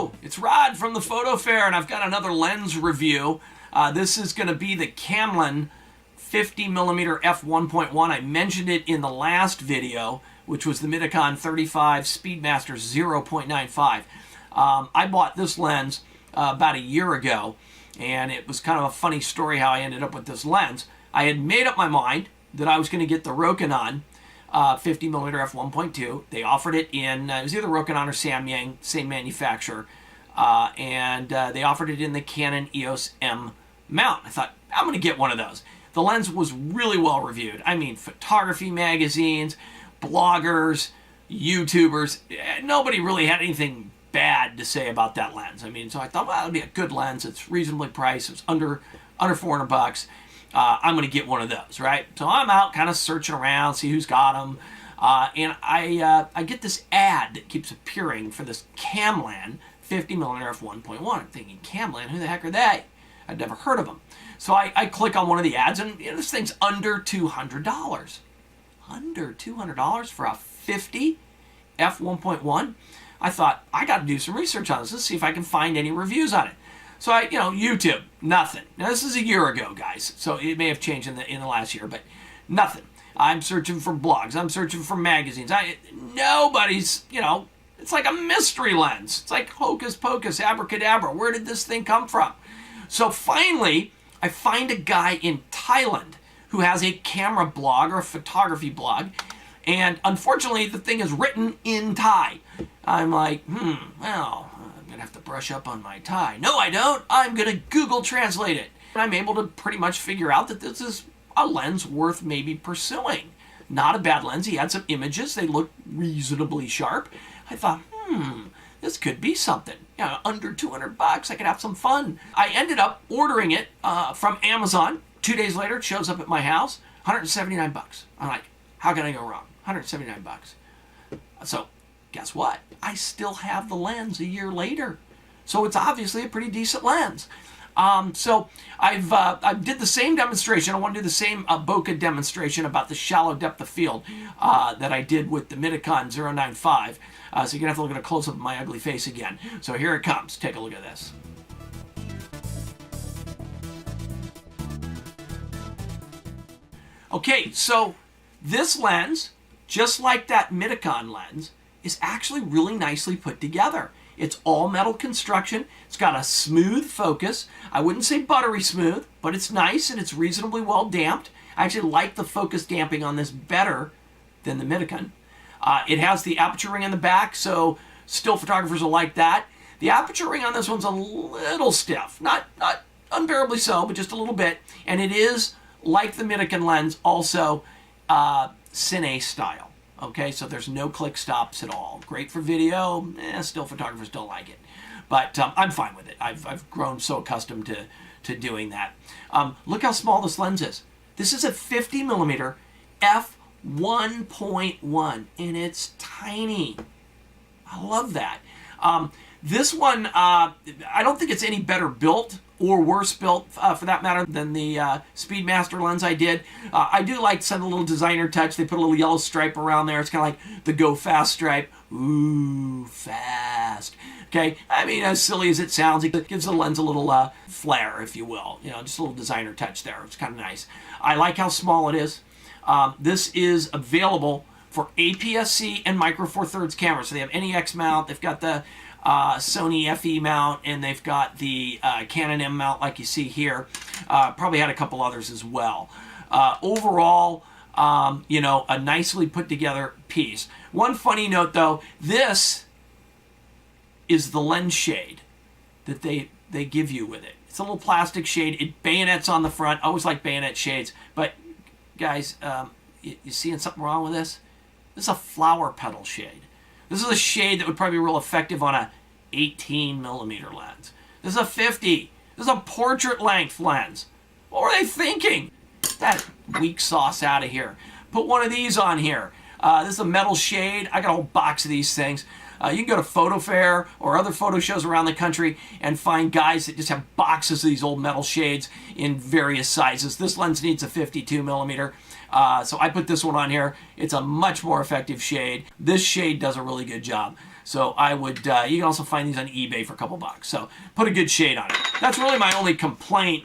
Hello, it's Rod from the Photo Fair, and I've got another lens review. This is going to be the KamLan 50mm f1.1. I mentioned it in the last video, which was the Midicon 35 Speedmaster 0.95. I bought this lens about a year ago, and it was kind of a funny story how I ended up with this lens. I had made up my mind that I was going to get the Rokinon 50mm f1.2. They offered it in, it was either Rokinon or Samyang, same manufacturer, and they offered it in the Canon EOS M mount. I thought, I'm going to get one of those. The lens was really well reviewed. I mean, photography magazines, bloggers, YouTubers, nobody really had anything bad to say about that lens. I mean, so I thought, well, it'll be a good lens. It's reasonably priced. It's under $400. I'm going to get one of those, right? So I'm out kind of searching around, see who's got them. And I get this ad that keeps appearing for this KamLan 50mm f1.1. I'm thinking, KamLan, who the heck are they? I'd never heard of them. So I click on one of the ads, and this thing's under $200. Under $200 for a 50 f1.1? I thought, I got to do some research on this. Let's see if I can find any reviews on it. So YouTube, nothing. Now this is a year ago, guys, so it may have changed in the last year, but nothing. I'm searching for blogs. I'm searching for magazines. Nobody's, it's like a mystery lens. It's like hocus pocus, abracadabra. Where did this thing come from? So finally, I find a guy in Thailand who has a camera blog or a photography blog, and unfortunately, the thing is written in Thai. I'm like, well, I'm gonna have to brush up on my Thai. No, I don't. I'm gonna Google Translate it. And I'm able to pretty much figure out that this is a lens worth maybe pursuing. Not a bad lens. He had some images. They looked reasonably sharp. I thought, this could be something. Under $200, I could have some fun. I ended up ordering it from Amazon. 2 days later, it shows up at my house. $179. I'm like, how can I go wrong? $179. So, guess what? I still have the lens a year later. So it's obviously a pretty decent lens. So I did the same demonstration. I want to do the same bokeh demonstration about the shallow depth of field that I did with the Midicon 095. So you're going to have to look at a close-up of my ugly face again. So here it comes. Take a look at this. Okay, so this lens, just like that Midicon lens, is actually really nicely put together. It's all metal construction. It's got a smooth focus. I wouldn't say buttery smooth, but it's nice and it's reasonably well damped. I actually like the focus damping on this better than the Midicon. It has the aperture ring in the back, so still photographers will like that. The aperture ring on this one's a little stiff. Not unbearably so, but just a little bit. And it is, like the Midicon lens, also Cine style. Okay, so there's no click stops at all. Great for video, still photographers don't like it. But I'm fine with it. I've grown so accustomed to doing that. Look how small this lens is. This is a 50mm f1.1, and it's tiny. I love that. This one, I don't think it's any better built or worse built, for that matter, than the Speedmaster lens I did. I do like to send a little designer touch. They put a little yellow stripe around there. It's kind of like the Go Fast stripe. Ooh, fast. Okay, I mean, as silly as it sounds, it gives the lens a little flair, if you will. Just a little designer touch there. It's kind of nice. I like how small it is. This is available for APS-C and Micro Four Thirds cameras. So they have NEX mount. They've got the Sony FE mount, and they've got the Canon M mount like you see here. Probably had a couple others as well. Overall, a nicely put together piece. One funny note though, this is the lens shade that they give you with it. It's a little plastic shade. It bayonets on the front. I always like bayonet shades, but guys, you seeing something wrong with this? This is a flower petal shade. This is a shade that would probably be real effective on a 18mm lens. This is a 50. This is a portrait length lens. What were they thinking? Get that weak sauce out of here. Put one of these on here. This is a metal shade. I got a whole box of these things. You can go to Photo Fair or other photo shows around the country and find guys that just have boxes of these old metal shades in various sizes. This lens needs a 52mm. So I put this one on here. It's a much more effective shade. This shade does a really good job. So I would, you can also find these on eBay for a couple bucks. So put a good shade on it. That's really my only complaint,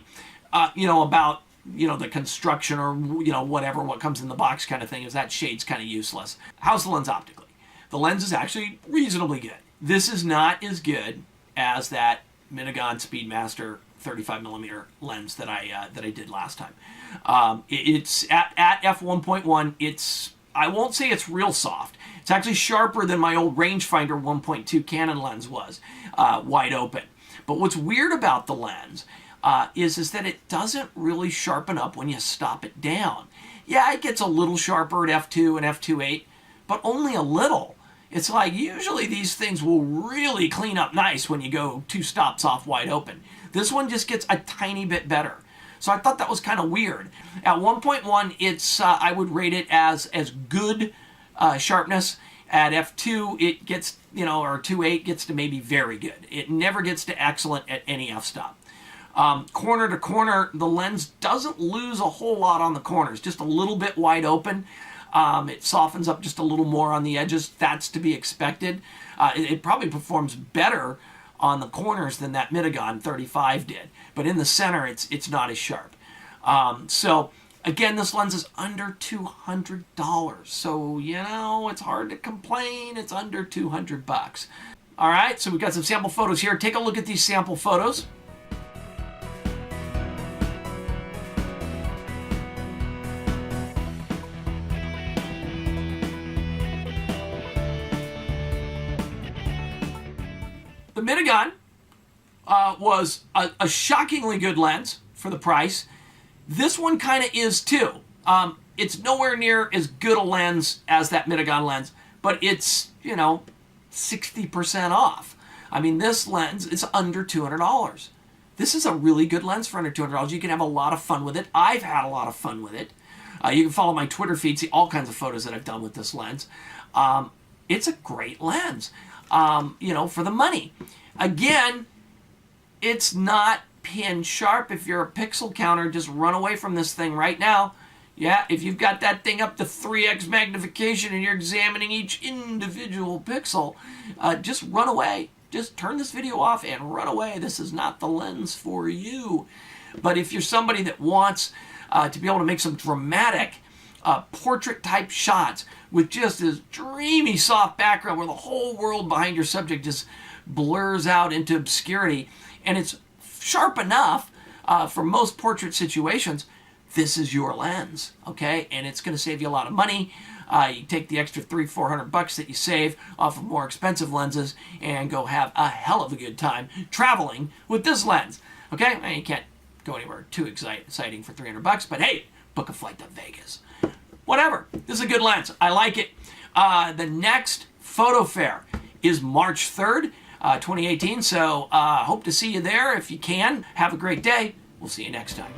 about, the construction or, whatever, what comes in the box kind of thing, is that shade's kind of useless. How's the lens optically? The lens is actually reasonably good. This is not as good as that Minigun Speedmaster 35mm lens that I did last time. It's at f1.1. It's, I won't say it's real soft. It's actually sharper than my old rangefinder 1.2 Canon lens was, wide open. But what's weird about the lens is that it doesn't really sharpen up when you stop it down. Yeah, it gets a little sharper at f2 and f2.8, but only a little. It's like usually these things will really clean up nice when you go 2 stops off wide open. This one just gets a tiny bit better. So I thought that was kind of weird. At 1.1, it's I would rate it as good sharpness. At f2, it gets, or 2.8 gets to maybe very good. It never gets to excellent at any f-stop. Corner to corner, the lens doesn't lose a whole lot on the corners, just a little bit wide open. It softens up just a little more on the edges. That's to be expected. It probably performs better on the corners than that Minigun 35 did. But in the center, it's not as sharp. So, again, this lens is under $200. So, it's hard to complain. It's under 200 bucks. All right, so we've got some sample photos here. Take a look at these sample photos. The Minigun was a shockingly good lens for the price. This one kind of is too. It's nowhere near as good a lens as that Minigun lens, but it's, 60% off. I mean, this lens is under $200. This is a really good lens for under $200. You can have a lot of fun with it. I've had a lot of fun with it. You can follow my Twitter feed, see all kinds of photos that I've done with this lens. It's a great lens. For the money. Again, it's not pin sharp. If you're a pixel counter, just run away from this thing right now. Yeah, if you've got that thing up to 3x magnification and you're examining each individual pixel, just run away. Just turn this video off and run away. This is not the lens for you. But if you're somebody that wants to be able to make some dramatic portrait type shots with just this dreamy soft background where the whole world behind your subject just blurs out into obscurity, and it's sharp enough for most portrait situations, this is your lens, okay? And it's going to save you a lot of money. You take the extra $300-400 that you save off of more expensive lenses and go have a hell of a good time traveling with this lens, okay? And you can't go anywhere too exciting for $300, but hey, book a flight to Vegas. Whatever. This is a good lens. I like it. The next photo fair is March 3rd, 2018. So hope to see you there if you can. Have a great day. We'll see you next time.